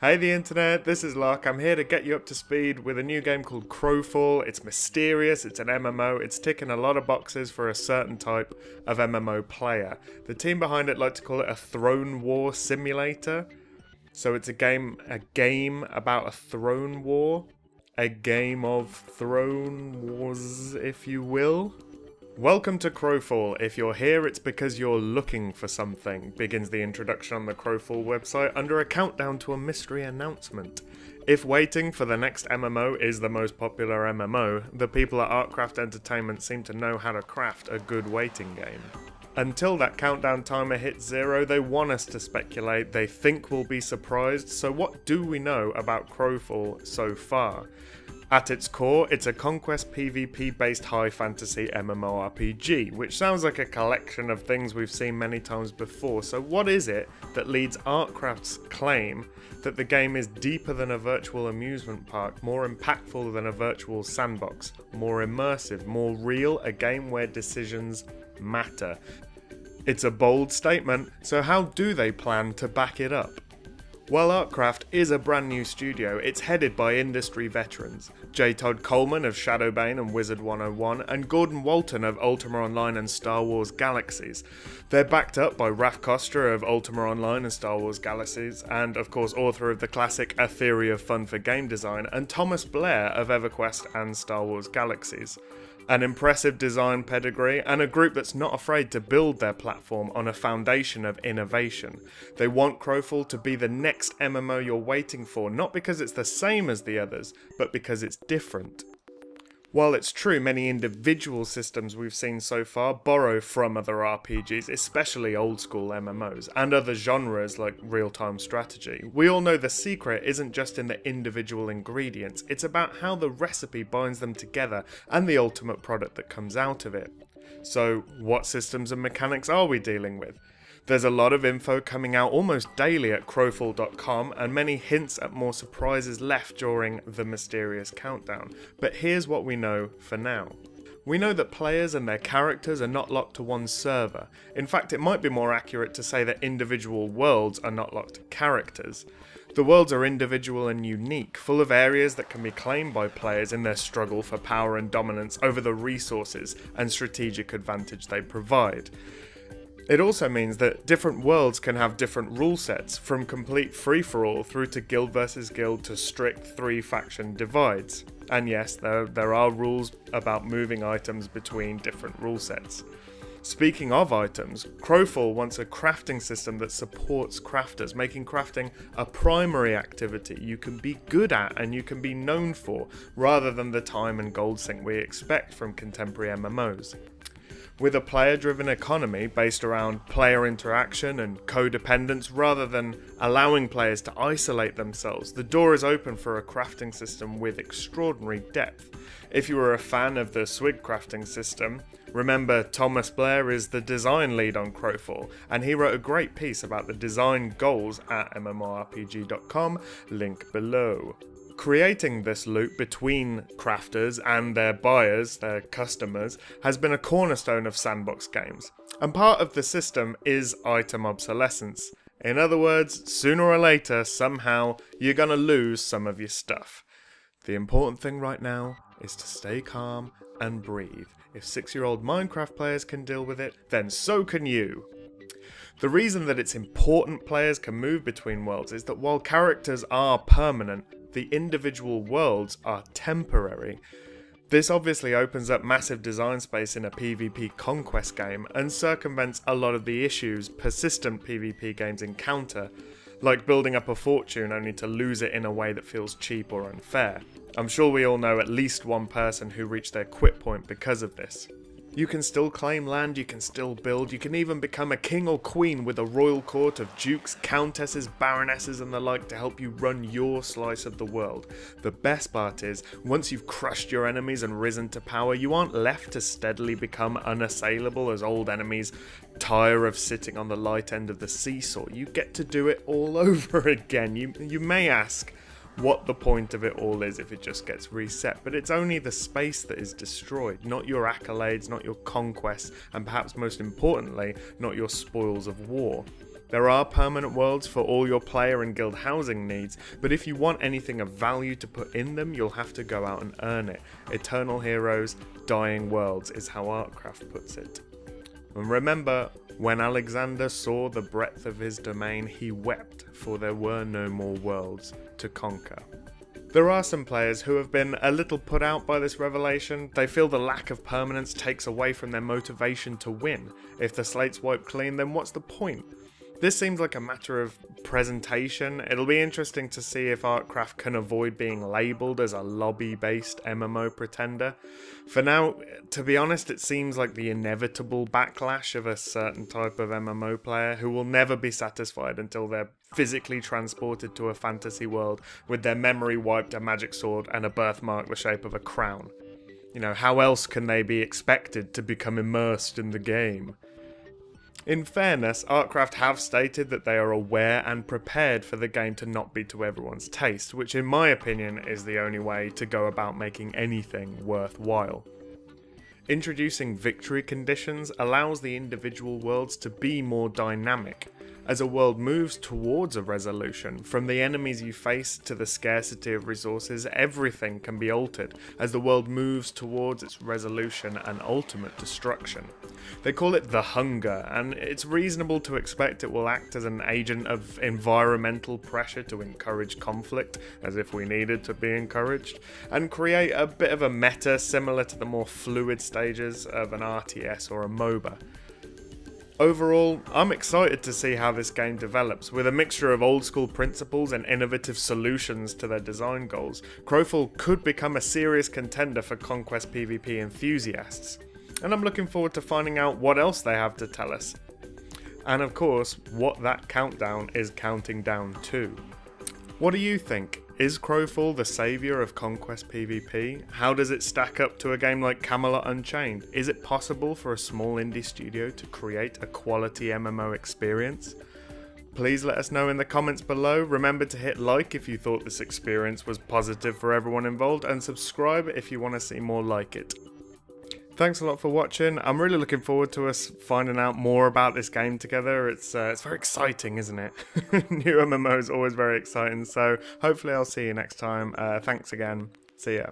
Hey the internet, this is Lark. I'm here to get you up to speed with a new game called Crowfall. It's mysterious, it's an MMO, it's ticking a lot of boxes for a certain type of MMO player. The team behind it like to call it a throne war simulator. So it's a game about a throne war. A game of throne wars, if you will. Welcome to Crowfall. If you're here, it's because you're looking for something, begins the introduction on the Crowfall website under a countdown to a mystery announcement. If waiting for the next MMO is the most popular MMO, the people at Artcraft Entertainment seem to know how to craft a good waiting game. Until that countdown timer hits 0, they want us to speculate, they think we'll be surprised, so what do we know about Crowfall so far? At its core, it's a conquest PvP based high fantasy MMORPG, which sounds like a collection of things we've seen many times before, so what is it that leads Artcraft's claim that the game is deeper than a virtual amusement park, more impactful than a virtual sandbox, more immersive, more real, a game where decisions matter? It's a bold statement, so how do they plan to back it up? While Artcraft is a brand new studio, it's headed by industry veterans. J. Todd Coleman of Shadowbane and Wizard 101, and Gordon Walton of Ultima Online and Star Wars Galaxies. They're backed up by Raf Koster of Ultima Online and Star Wars Galaxies, and of course author of the classic A Theory of Fun for Game Design, and Thomas Blair of EverQuest and Star Wars Galaxies. An impressive design pedigree, and a group that's not afraid to build their platform on a foundation of innovation. They want Crowfall to be the next MMO you're waiting for, not because it's the same as the others, but because it's different. While it's true many individual systems we've seen so far borrow from other RPGs, especially old school MMOs, and other genres like real-time strategy, we all know the secret isn't just in the individual ingredients, it's about how the recipe binds them together and the ultimate product that comes out of it. So, what systems and mechanics are we dealing with? There's a lot of info coming out almost daily at Crowfall.com, and many hints at more surprises left during the mysterious countdown. But here's what we know for now. We know that players and their characters are not locked to one server. In fact, it might be more accurate to say that individual worlds are not locked to characters. The worlds are individual and unique, full of areas that can be claimed by players in their struggle for power and dominance over the resources and strategic advantage they provide. It also means that different worlds can have different rule sets, from complete free-for-all through to guild versus guild to strict 3-faction divides. And yes, there are rules about moving items between different rule sets. Speaking of items, Crowfall wants a crafting system that supports crafters, making crafting a primary activity you can be good at and you can be known for, rather than the time and gold sink we expect from contemporary MMOs. With a player-driven economy based around player interaction and codependence rather than allowing players to isolate themselves, the door is open for a crafting system with extraordinary depth. If you are a fan of the Swig crafting system, remember Thomas Blair is the design lead on Crowfall, and he wrote a great piece about the design goals at MMORPGcom, link below. Creating this loop between crafters and their buyers, their customers, has been a cornerstone of sandbox games. And part of the system is item obsolescence. In other words, sooner or later, somehow, you're gonna lose some of your stuff. The important thing right now is to stay calm and breathe. If 6-year-old Minecraft players can deal with it, then so can you. The reason that it's important players can move between worlds is that while characters are permanent, the individual worlds are temporary. This obviously opens up massive design space in a PvP conquest game and circumvents a lot of the issues persistent PvP games encounter, like building up a fortune only to lose it in a way that feels cheap or unfair. I'm sure we all know at least one person who reached their quit point because of this. You can still claim land, you can still build, you can even become a king or queen with a royal court of dukes, countesses, baronesses and the like to help you run your slice of the world. The best part is, once you've crushed your enemies and risen to power, you aren't left to steadily become unassailable as old enemies tire of sitting on the light end of the seesaw. You get to do it all over again. You may ask, what the point of it all is if it just gets reset, but it's only the space that is destroyed, not your accolades, not your conquests, and perhaps most importantly, not your spoils of war. There are permanent worlds for all your player and guild housing needs, but if you want anything of value to put in them, you'll have to go out and earn it. Eternal heroes, dying worlds is how Artcraft puts it. And remember, when Alexander saw the breadth of his domain, he wept, for there were no more worlds to conquer. There are some players who have been a little put out by this revelation. They feel the lack of permanence takes away from their motivation to win. If the slate's wiped clean, then what's the point? This seems like a matter of presentation. It'll be interesting to see if Artcraft can avoid being labelled as a lobby-based MMO pretender. For now, to be honest, it seems like the inevitable backlash of a certain type of MMO player who will never be satisfied until they're physically transported to a fantasy world with their memory wiped, a magic sword, and a birthmark the shape of a crown. You know, how else can they be expected to become immersed in the game? In fairness, Artcraft have stated that they are aware and prepared for the game to not be to everyone's taste, which in my opinion is the only way to go about making anything worthwhile. Introducing victory conditions allows the individual worlds to be more dynamic. As a world moves towards a resolution, from the enemies you face to the scarcity of resources, everything can be altered as the world moves towards its resolution and ultimate destruction. They call it the hunger, and it's reasonable to expect it will act as an agent of environmental pressure to encourage conflict, as if we needed to be encouraged, and create a bit of a meta similar to the more fluid stages of an RTS or a MOBA. Overall, I'm excited to see how this game develops. With a mixture of old school principles and innovative solutions to their design goals, Crowfall could become a serious contender for Conquest PvP enthusiasts. And I'm looking forward to finding out what else they have to tell us. And of course, what that countdown is counting down to. What do you think? Is Crowfall the saviour of Conquest PvP? How does it stack up to a game like Camelot Unchained? Is it possible for a small indie studio to create a quality MMO experience? Please let us know in the comments below. Remember to hit like if you thought this experience was positive for everyone involved, and subscribe if you want to see more like it. Thanks a lot for watching. I'm really looking forward to us finding out more about this game together. It's very exciting, isn't it? New MMO is always very exciting, so hopefully I'll see you next time. Thanks again. See ya.